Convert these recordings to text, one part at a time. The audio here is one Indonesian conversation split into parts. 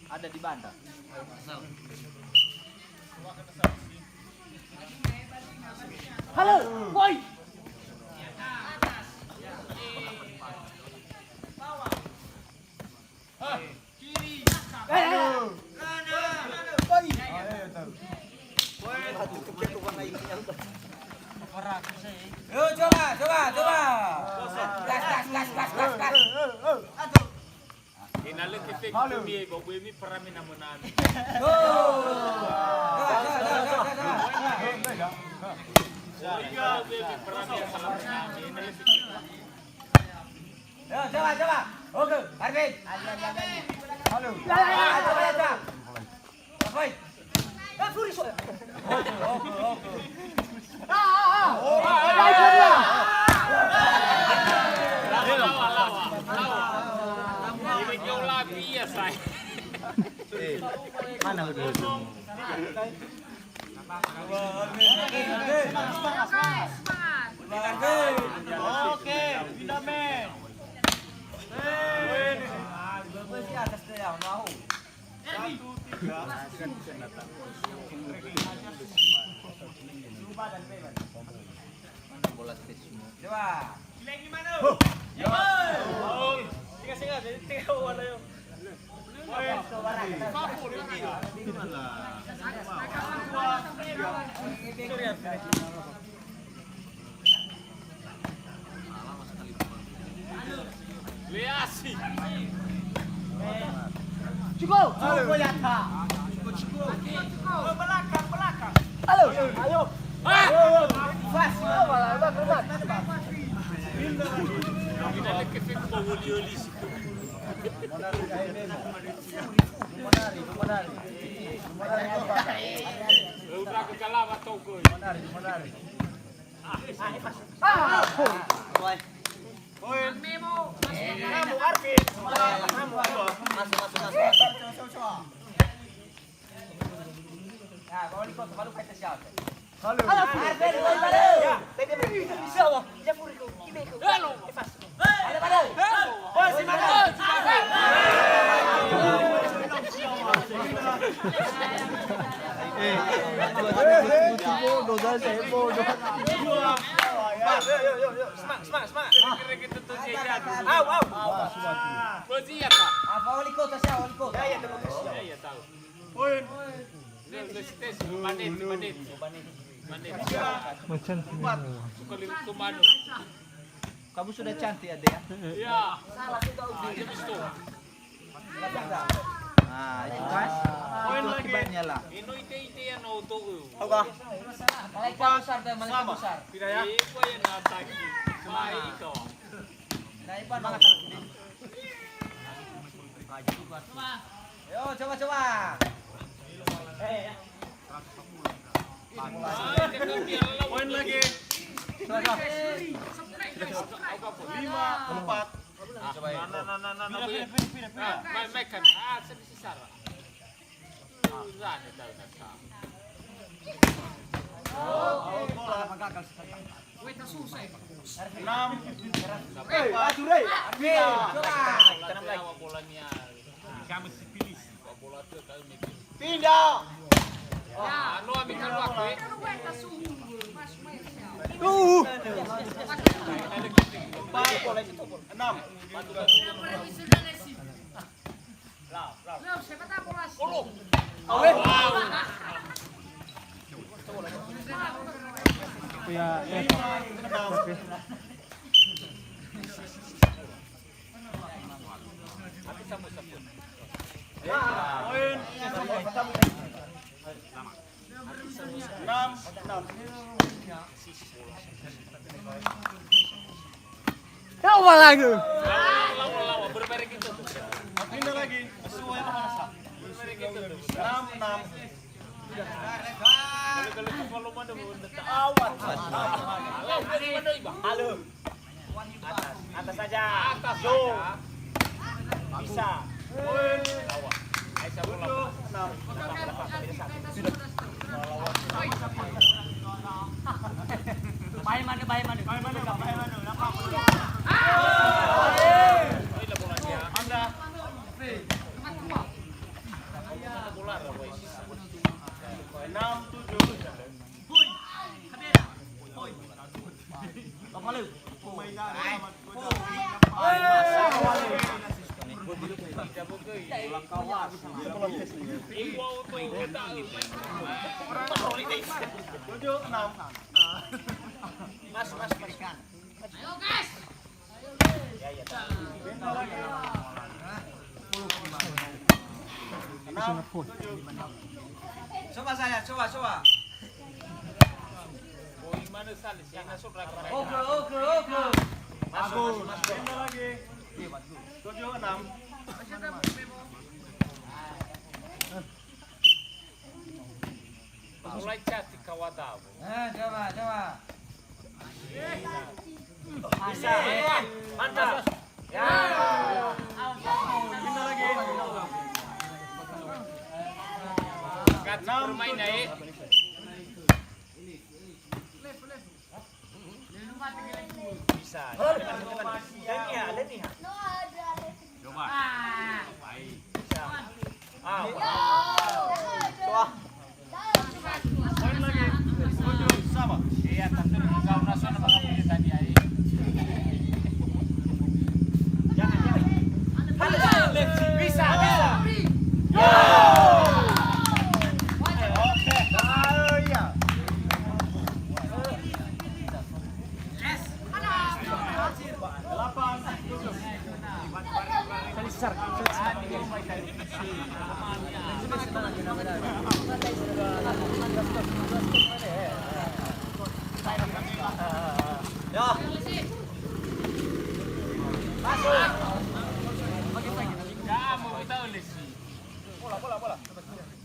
Ada di bandar. Halo, woi. Yo coba. Gas. Inalek efek kumi babu ini perami namunan. Yo coba. Oke, Arvin. Halo. Coba. Baik. Furi so. Oke. Mana udah? Oke, tidak men. Masih atas dia yang mau. 1, 2, 3. Bola stage semua. Coba. Lagi mana? Yo. Tiga jadi 3 wala yo. Liasi. Cukup. Yata. Belakang. Halo, ayo. Fas, malah berat. Inalek efek babu diolis. Udah kegalama toko. Kamu Arvin. Nah, bawa di kota baru kita siap. Halo. Arvin, Ya, bisa wah. Ya furiku, kibeku. Halo. Ada pada. Si mana? Semangat. Kira-kira tuh jago. Au. Posiya ka? Apa wali kota siya, wali kota. Ya, tahu. Poin. Tes Bandit. Sekali tumano. Kamu sudah cantik ada ya? Ya. Salah kita itu. Nah, itu kan. Poin Itu lagi. akibatnya lah. Ino ite yang auto. Malaikat besar dan malaikat besar. Tidak ya? Ipo yang nataki. Semai ito. Nah, Ipan banget. Yo, coba. Poin lagi. 5, 4. Mekan. Sedikit Pindah. Anu amikan waktu. Apa lagi? Lawa bermerek itu. Pindah lagi. Sesuai sama rasa. Bermerek itu. 6. Kalau mana Awas. Halo. Atas saja. Atas Yo. saja. Bisa. Aisyah bola. 6. Bahaya mana? Oi la bola dia. Anda. Tujuh, enam. Mas. Ayo guys. Pindah lagi. Enam, tujuh. Coba saya, coba. Oke. Masuk. Pindah lagi. Tujuh, enam. Mulai cantik kawadau. Coba. Bisa. Mantap. Ya. Pindah lagi. Kat bermain naik. Bisa. Leni. Coba. Poin lagi. Tujuh, sama. Iya, tapi kau rasa nama kamu tadi ai. Bisa. Oke. Iya. Delapan, tujuh. Ya. Ya, mau kita oleh si. Bola.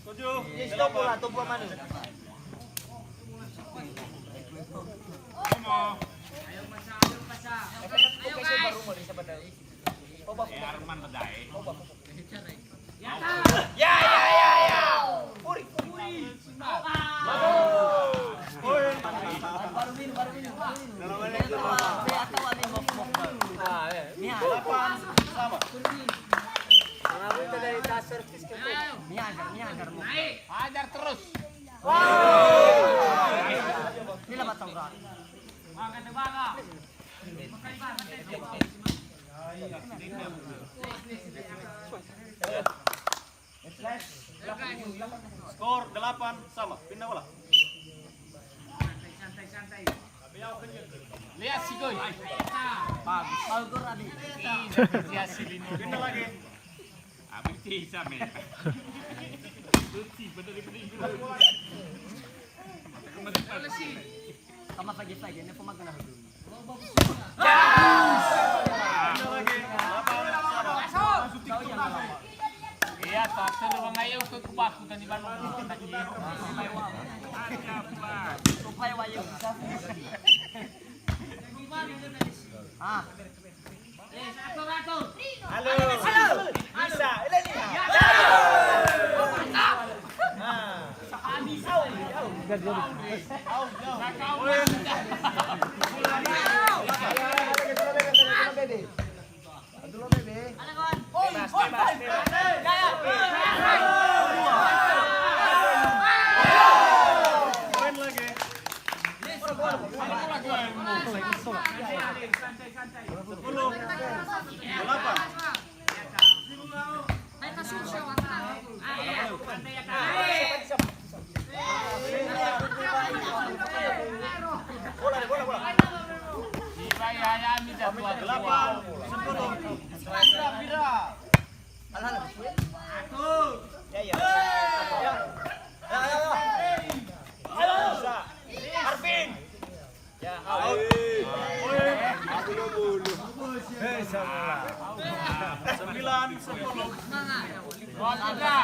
Tujuh, Stop bola, tumbuh mana? Ayo guys. Arman bedai. Ya. Puri. poin. Delapan, sama. Naik, hajar terus. Skor 8 sama. Pindah bola. Lihat si Goy. Dia si Lino. Pindah lagi. Abis bisa men. Tuti bener bener. Pindah lagi. 8 sama. Iya, tak seru ngayo ke kubaku tadi Bandung. Halo. Bisa. Leni. Poin lagi. 10, 8. Bola. Iya, ya, bisa buat 8, 10. Arvin. Ya, out. Poin. 9, 10. Buat juga.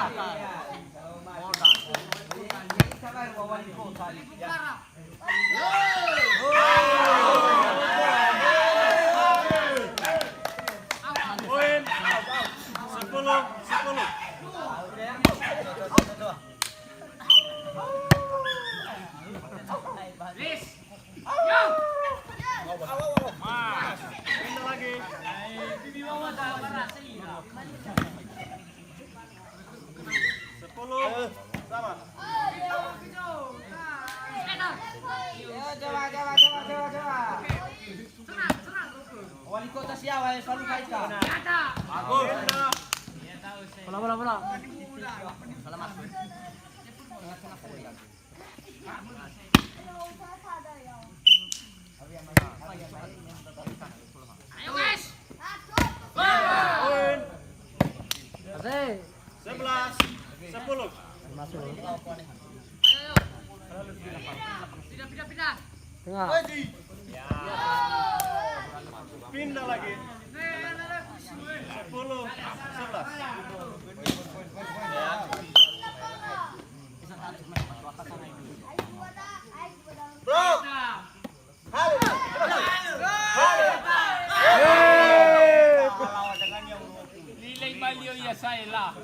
Poin. 10, 10. Pindah lagi. 10 sama. Coba. Wali kota siapa yang selalu kaitkan? Pindah. sama. Ayo guys. Poin. Asik. 11, 10. Masuk. Ayo. Pindah. Tengah. Pindah lagi. 10, 11. Nilai baliau ya saya lah.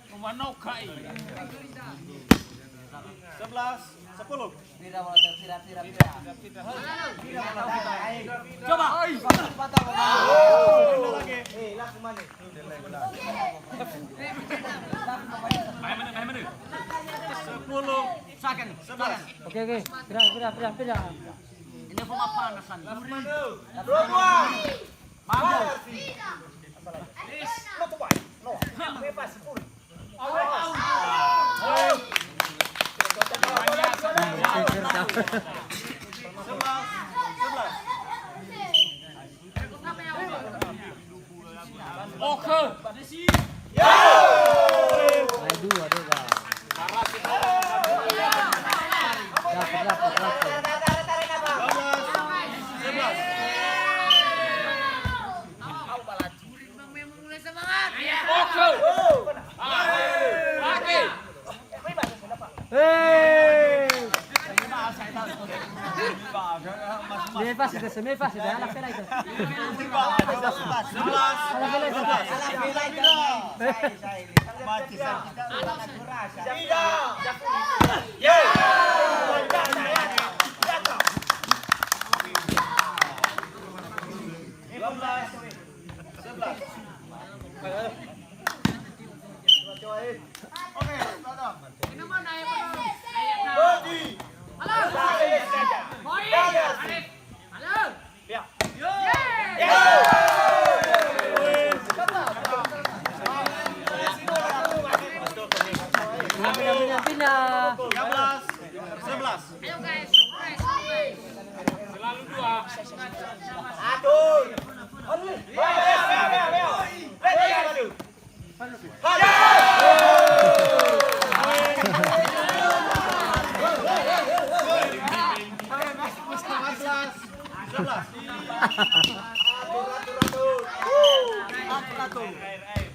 Kumanok kai. 11, 10. Coba. Pindah lagi. Main mana? 10, Sakan. 11. Oke. Pindah. Ini pemapanasan. Poin. 11. Oke. Ayo dua. Dapat. 12, 11. Bang Memo mulai semangat. Oke. Oke. Hei. Bebas itu, anak pela itu. Ini mana ya, Bang? Halo. Poin. Arif. Halo. Pindah. 13, 11. Ayo guys. Selalu dua.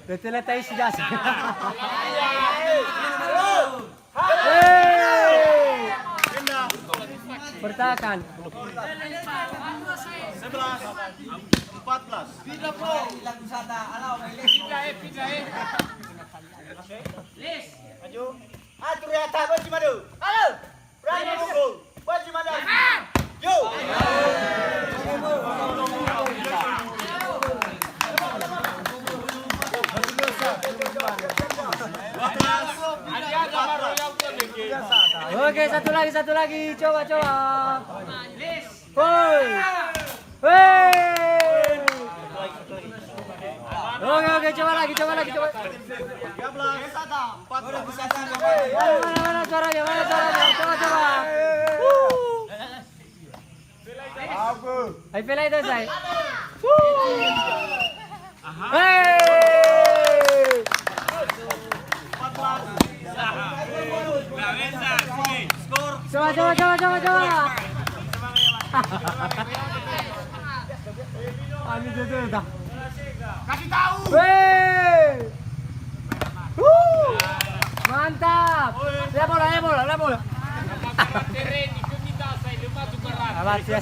Betul tayo si Jasa. Pindah. Bertahan. 11, 14. Oke, satu lagi. Coba. Woi. Oke, coba lagi. 13, 14. Mana suaranya? Coba. Ayo pela itu, say. Hei. 14. Coba. Ani jodoh dah. Kasih tahu. Wey. Mantap. Lihat bola. Tereng itu kita saya lupa juga lah. Awas ya.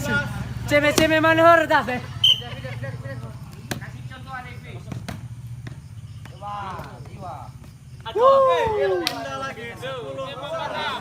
Ceme manhur dah deh. Kasih contoh Arif. Pindah lagi. 10,